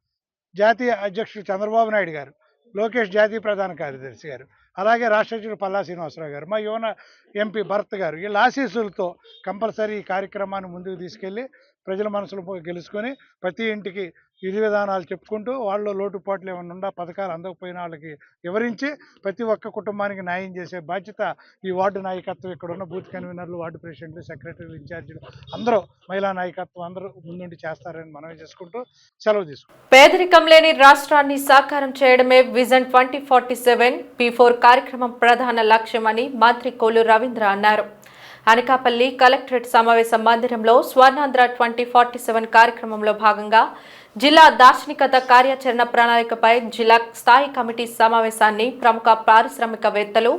జాతీయ అధ్యక్షులు చంద్రబాబు నాయుడు గారు, లోకేష్ జాతీయ ప్రధాన కార్యదర్శి గారు, అలాగే రాష్ట్ర అధ్యక్షుడు పల్లా శ్రీనివాసరావు గారు, మా యువన ఎంపీ భరత్ గారు, వీళ్ళ ఆశీస్సులతో కంపల్సరీ ఈ కార్యక్రమాన్ని ముందుకు తీసుకెళ్ళి ప్రజల మనసులు గెలుచుకొని ప్రతి ఇంటికి విధి విధానాలు చెప్పుకుంటూ వాళ్ళు లోటుపాట్లు ఏమైనా ఉండా, పథకాలు అందకపోయిన వాళ్ళకి వివరించి ప్రతి ఒక్క కుటుంబానికి న్యాయం చేసే బాధ్యత ఈ వార్డు నాయకత్వం, ఇక్కడ ఉన్న బూత్ కన్వీనర్లు, వార్డు ప్రెసిడెంట్లు, సెక్రటరీలు, ఇన్ఛార్జీలు అందరూ, మహిళా నాయకత్వం అందరూ ముందుండి చేస్తారని మనవి చేసుకుంటూ సెలవు తీసుకుంటాం. పేదరికం లేని రాష్ట్రాన్ని సాకారం చేయడమే విజన్ 2047 P4 కార్యక్రమం ప్రధాన లక్ష్యమని మంత్రి కొల్లు రవీంద్ర అన్నారు. అనకాపల్లి కలెక్టరేట్ సమావేశ మందిరంలో స్వర్ణాంధ్ర 2047 కార్యక్రమంలో భాగంగా జిల్లా దార్శనికత కార్యాచరణ ప్రణాళికపై జిల్లా స్థాయి కమిటీ సమావేశాన్ని ప్రముఖ పారిశ్రామికవేత్తలు,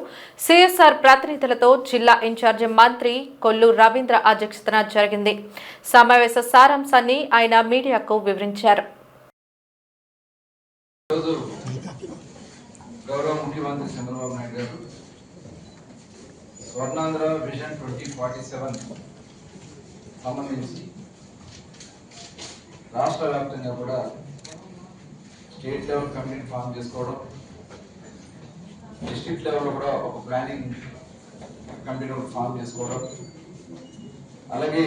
సిఎస్ఆర్ ప్రతినిధులతో జిల్లా ఇన్ఛార్జి మంత్రి కొల్లు రవీంద్ర అధ్యక్షతన జరిగింది. సమావేశ సారాంశాన్ని ఆయన మీడియాకు వివరించారు. గౌరవ ముఖ్యమంత్రి చంద్రబాబు నాయుడు గారు స్వర్ణాంధ్ర విజన్ 2047 సంబంధించి రాష్ట్ర వ్యాప్తంగా కూడా స్టేట్ లెవెల్ కమిటీని ఫామ్ చేసుకోవడం, డిస్ట్రిక్ట్ లెవెల్లో కూడా ఒక ప్లానింగ్ కమిటీని ఫామ్ చేసుకోవడం, అలాగే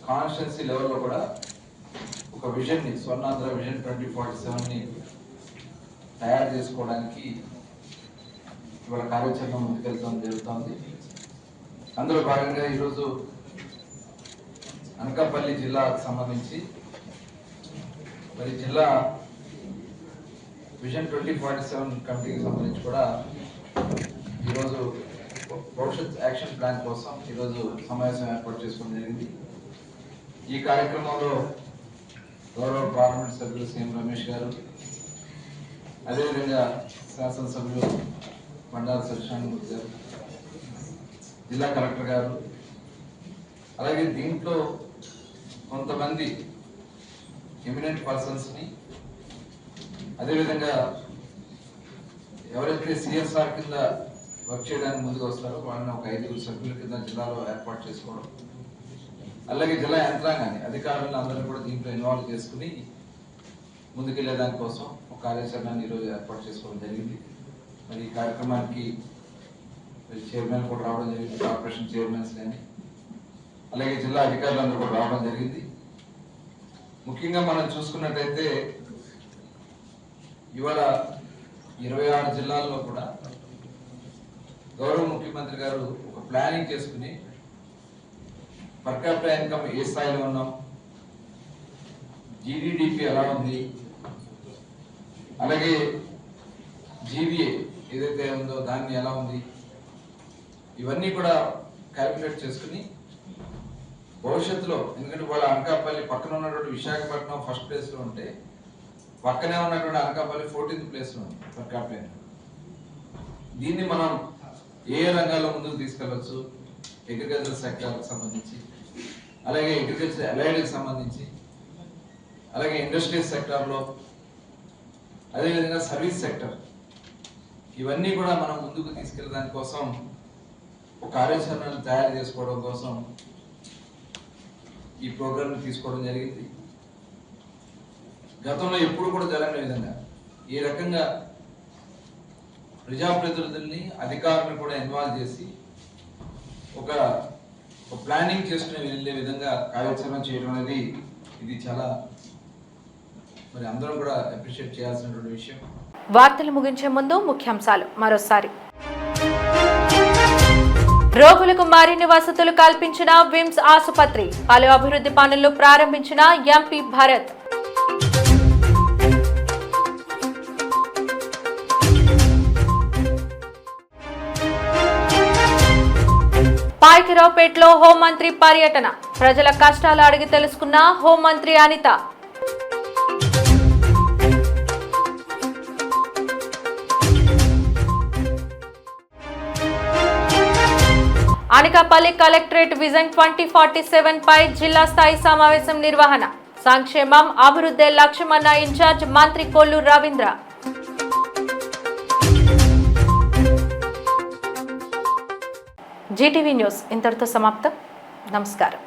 కాన్స్టిట్యున్సీ లెవెల్లో కూడా ఒక విజన్ని, స్వర్ణాంధ్ర విజన్ 2047ని తయారు చేసుకోవడానికి ఇవాళ కార్యాచరణ ముందుకెళ్తాం జరుగుతుంది. అందులో భాగంగా ఈరోజు అనకాపల్లి జిల్లాకు సంబంధించి మరి జిల్లా విజన్ 2047 కమిటీకి సంబంధించి కూడా ఈరోజు భవిష్యత్ యాక్షన్ ప్లాన్ కోసం ఈరోజు సమావేశం ఏర్పాటు చేసుకోవడం జరిగింది. ఈ కార్యక్రమంలో గౌరవ పార్లమెంట్ సభ్యులు సీఎం రమేష్ గారు, అదేవిధంగా శాసనసభ్యులు బండారు సత్యనారాయణ గారు, జిల్లా కలెక్టర్ గారు, అలాగే దీంట్లో కొంతమంది ఎమినెంట్ పర్సన్స్ని, అదేవిధంగా ఎవరైతే సిఎస్ఆర్ కింద వర్క్ చేయడానికి ముందుకు వస్తారో వాళ్ళని ఒక 5 సభ్యుల కింద జిల్లాలో ఏర్పాటు చేసుకోవడం, అలాగే జిల్లా యంత్రాంగాన్ని, అధికారులను అందరినీ కూడా దీంట్లో ఇన్వాల్వ్ చేసుకుని ముందుకెళ్లే దానికోసం ఒక కార్యాచరణను ఈరోజు ఏర్పాటు చేసుకోవడం జరిగింది. మరి ఈ కార్యక్రమానికి చైర్మన్ కూడా రావడం జరిగింది, కార్పొరేషన్ చైర్మన్స్ కానీ అలాగే జిల్లా అధికారులందరూ కూడా రావడం జరిగింది. ముఖ్యంగా మనం చూసుకున్నట్టయితే ఇవాళ 26 జిల్లాల్లో కూడా గౌరవ ముఖ్యమంత్రి గారు ఒక ప్లానింగ్ చేసుకుని పర్ క్యాపిటా ఇన్కమ్ ఏ స్థాయిలో ఉన్నాం, జీడీడీపీ ఎలా ఉంది, అలాగే జీవీఏ ఏదైతే ఉందో దాన్ని ఎలా ఉంది, ఇవన్నీ కూడా క్యాల్కులేట్ చేసుకుని భవిష్యత్తులో, ఎందుకంటే వాళ్ళ అనకాపల్లి పక్కన ఉన్నటువంటి విశాఖపట్నం ఫస్ట్ ప్లేస్లో ఉంటే పక్కనే ఉన్నటువంటి అనకాపల్లి 14th ప్లేస్లో ఉంది పర్ క్యాపిటా. దీన్ని మనం ఏ రంగాల్లో ముందుకు తీసుకెళ్ళవచ్చు, అగ్రికల్చర్ సెక్టర్కి సంబంధించి, అలాగే అగ్రికల్చర్ అలైడ్కి సంబంధించి, అలాగే ఇండస్ట్రియల్ సెక్టర్లో, అదేవిధంగా సర్వీస్ సెక్టర్, ఇవన్నీ కూడా మనం ముందుకు తీసుకెళ్ళడానికి కోసం ఒక కార్యాచరణను తయారు చేసుకోవడం కోసం ఈ ప్రోగ్రామ్ని తీసుకోవడం జరిగింది. గతంలో ఎప్పుడు కూడా జరగని విధంగా ఈ రకంగా ప్రజాప్రతినిధుల్ని, అధికారులను కూడా ఇన్వాల్వ్ చేసి ఒక ప్లానింగ్ చేసుకుని వెళ్ళే విధంగా కార్యాచరణ చేయడం అనేది ఇది చాలా మరి అందరం కూడా అప్రిషియేట్ చేయాల్సినటువంటి విషయం. వార్తలు ముగించే ముందు ముఖ్యాంశాలు మరోసారి. రోగులకు మరిన్ని వసతులు కల్పించిన విమ్స్ ఆసుపత్రి, పలు అభివృద్ధి పనులు ప్రారంభించిన ఎంపీ భరత్. పాయకిరావుపేటలో హోంమంత్రి పర్యటన, ప్రజల కష్టాలు అడిగి తెలుసుకున్న హోంమంత్రి అనిత. అనకాపల్లి కలెక్టరేట్ విజన్ 2047 పై జిల్లా స్థాయి సమావేశం నిర్వహణ, సంక్షేమం అభివృద్ధి లక్ష్యమన్న ఇన్ఛార్జ్ మంత్రి కొల్లు రవీంద్ర. జీటీవీ న్యూస్ ఇంతటితో సమాప్తం. నమస్కారం.